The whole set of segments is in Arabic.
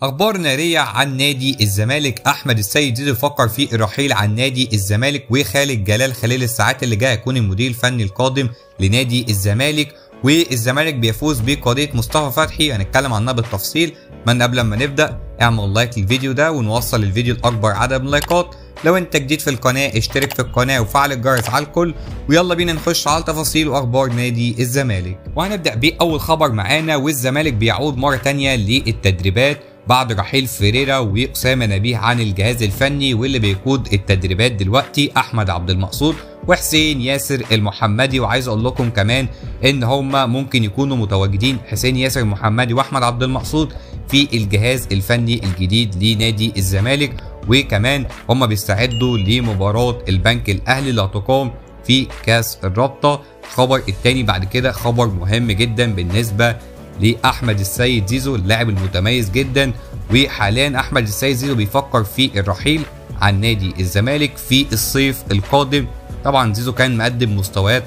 اخبار ناريه عن نادي الزمالك. احمد السيد زيزو فكر في الرحيل عن نادي الزمالك، وخالد جلال خلال الساعات اللي جايه هيكون المدير الفني القادم لنادي الزمالك. والزمالك بيفوز بقضيه مصطفى فتحي، هنتكلم عنها بالتفصيل. من قبل ما نبدا اعمل لايك للفيديو ده ونوصل الفيديو لاكبر عدد من اللايكات. لو انت جديد في القناه اشترك في القناه وفعل الجرس على الكل، ويلا بينا نخش على تفاصيل واخبار نادي الزمالك. وهنبدا باول خبر معانا، والزمالك بيعود مره ثانيه للتدريبات بعد رحيل فيريرا وأسامة نبيه عن الجهاز الفني، واللي بيقود التدريبات دلوقتي احمد عبد المقصود وحسين ياسر المحمدي. وعايز اقول لكم كمان ان هما ممكن يكونوا متواجدين حسين ياسر المحمدي واحمد عبد المقصود في الجهاز الفني الجديد لنادي الزمالك، وكمان هما بيستعدوا لمباراة البنك الاهلي اللي هتقام في كاس الرابطة. الخبر الثاني بعد كده خبر مهم جدا بالنسبة لأحمد السيد زيزو اللاعب المتميز جدا، وحاليا أحمد السيد زيزو بيفكر في الرحيل عن نادي الزمالك في الصيف القادم. طبعا زيزو كان مقدم مستويات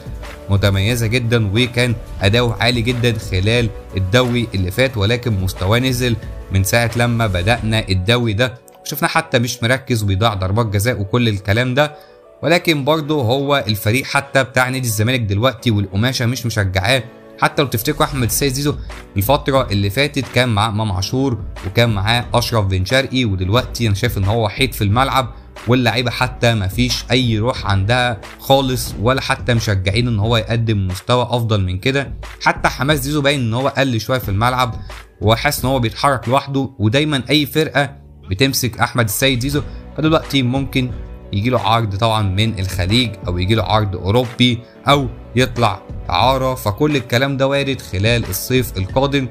متميزة جدا وكان أداؤه عالي جدا خلال الدوري اللي فات، ولكن مستواه نزل من ساعة لما بدأنا الدوري ده، شفنا حتى مش مركز وبيضيع ضربات جزاء وكل الكلام ده. ولكن برضه هو الفريق حتى بتاع نادي الزمالك دلوقتي والقماشة مش مشجعاه. حتى لو تفتكروا احمد السيد زيزو الفتره اللي فاتت كان معاه امام عاشور وكان معاه اشرف بن شرقي، ودلوقتي انا شايف ان هو وحيد في الملعب، واللعيبه حتى ما فيش اي روح عندها خالص، ولا حتى مشجعين ان هو يقدم مستوى افضل من كده. حتى حماس زيزو باين ان هو قل شويه في الملعب وحاسس ان هو بيتحرك لوحده، ودايما اي فرقه بتمسك احمد السيد زيزو فدلوقتي ممكن يجي له عرض طبعا من الخليج او يجي له عرض اوروبي او يطلع اعاره، فكل الكلام ده وارد خلال الصيف القادم.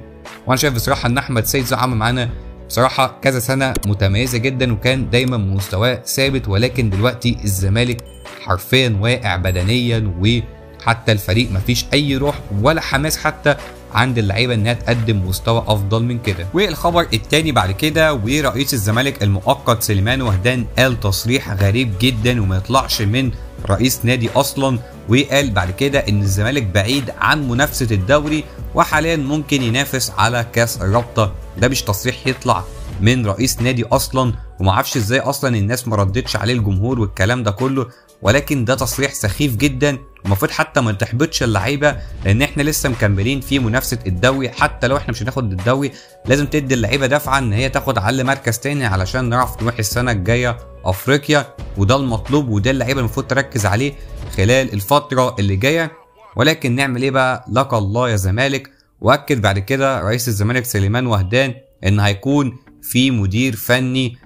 وانا شايف بصراحه ان احمد السيد زيزو عمل معانا بصراحه كذا سنه متميزه جدا وكان دايما مستواه ثابت، ولكن دلوقتي الزمالك حرفيا واقع بدنيا، وحتى الفريق مفيش اي روح ولا حماس حتى عند اللعيبه انها تقدم مستوى افضل من كده. والخبر الثاني بعد كده، ورئيس الزمالك المؤقت سليمان وهدان قال تصريح غريب جدا وما يطلعش من رئيس نادي اصلا، وقال بعد كده ان الزمالك بعيد عن منافسه الدوري وحاليا ممكن ينافس على كاس الرابطه. ده مش تصريح يطلع من رئيس نادي اصلا، ومعرفش ازاي اصلا الناس ما ردتش عليه الجمهور والكلام ده كله، ولكن ده تصريح سخيف جدا. المفروض حتى ما تحبطش اللعيبه، لان احنا لسه مكملين في منافسه الدوري. حتى لو احنا مش هناخد الدوري لازم تدي اللعيبه دفعه ان هي تاخد على الاقل مركز تاني علشان نعرف نروح السنه الجايه افريقيا، وده المطلوب وده اللعيبه المفروض تركز عليه خلال الفتره اللي جايه. ولكن نعمل ايه بقى، لك الله يا زمالك. واكد بعد كده رئيس الزمالك سليمان وهدان ان هيكون في مدير فني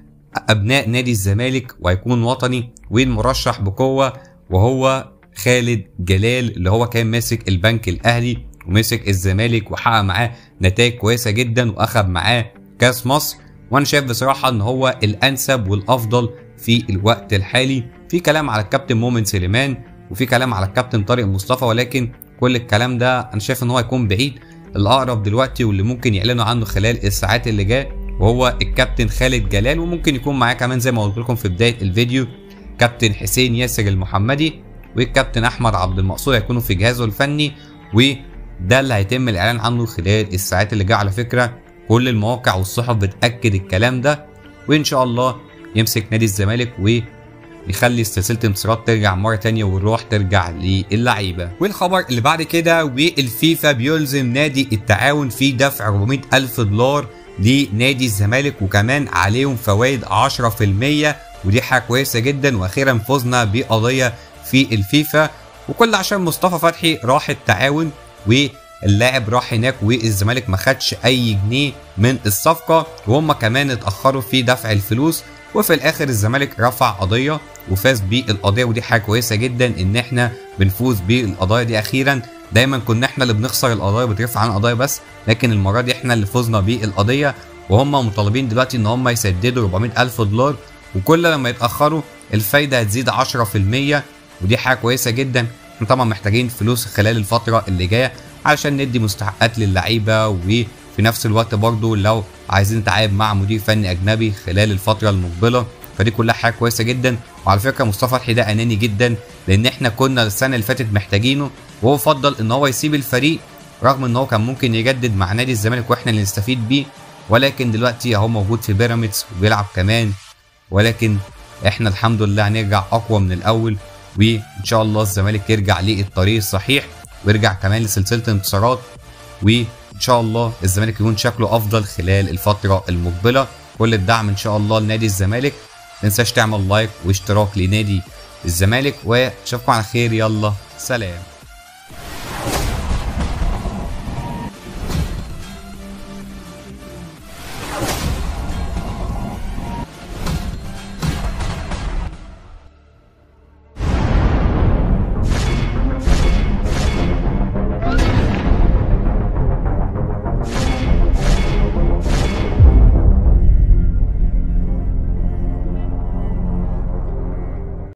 ابناء نادي الزمالك وهيكون وطني والمرشح بقوه، وهو خالد جلال اللي هو كان ماسك البنك الاهلي ومسك الزمالك وحقق معاه نتائج كويسه جدا واخد معاه كاس مصر. وانا شايف بصراحه ان هو الانسب والافضل في الوقت الحالي. في كلام على الكابتن مؤمن سليمان وفي كلام على الكابتن طارق مصطفى، ولكن كل الكلام ده انا شايف ان هو هيكون بعيد. الاقرب دلوقتي واللي ممكن يعلنوا عنه خلال الساعات اللي جايه وهو الكابتن خالد جلال، وممكن يكون معاه كمان زي ما قلت لكم في بدايه الفيديو كابتن حسين ياسر المحمدي والكابتن احمد عبد المقصود هيكونوا في جهازه الفني، وده اللي هيتم الاعلان عنه خلال الساعات اللي جايه. على فكره كل المواقع والصحف بتاكد الكلام ده، وان شاء الله يمسك نادي الزمالك ويخلي سلسله انتصارات ترجع مره ثانيه والروح ترجع للعيبه. والخبر اللي بعد كده، والفيفا بيلزم نادي التعاون في دفع 400,000 دولار لنادي الزمالك وكمان عليهم فوائد 10%، ودي حاجه كويسه جدا. واخيرا فزنا بقضيه في الفيفا، وكل عشان مصطفى فتحي راح التعاون واللاعب راح هناك والزمالك ما خدش اي جنيه من الصفقه، وهم كمان اتاخروا في دفع الفلوس، وفي الاخر الزمالك رفع قضيه وفاز بالقضيه، ودي حاجه كويسه جدا ان احنا بنفوز بالقضايا دي اخيرا. دايما كنا احنا اللي بنخسر القضايا بترفع عن قضايا بس، لكن المره دي احنا اللي فزنا بالقضيه، وهم مطالبين دلوقتي ان هم يسددوا 400,000 دولار، وكل لما يتاخروا الفايده هتزيد 10%، ودي حاجه كويسه جدا. احنا طبعا محتاجين فلوس خلال الفتره اللي جايه علشان ندي مستحقات للعيبه، وفي نفس الوقت برضو لو عايزين نتعاقد مع مدير فني اجنبي خلال الفتره المقبله، فدي كلها حاجه كويسه جدا. وعلى فكره مصطفى فتحي ده اناني جدا، لان احنا كنا السنه اللي فاتت محتاجينه وهو فضل ان هو يسيب الفريق رغم ان هو كان ممكن يجدد مع نادي الزمالك واحنا اللي نستفيد بيه، ولكن دلوقتي اهو موجود في بيراميدز وبيلعب كمان، ولكن احنا الحمد لله هنرجع اقوى من الاول، وان شاء الله الزمالك يرجع للطريق الصحيح ويرجع كمان لسلسله انتصارات، وان شاء الله الزمالك يكون شكله افضل خلال الفتره المقبله. كل الدعم ان شاء الله لنادي الزمالك، متنساش تعمل لايك واشتراك لنادي الزمالك، واشوفكم على خير، يلا سلام.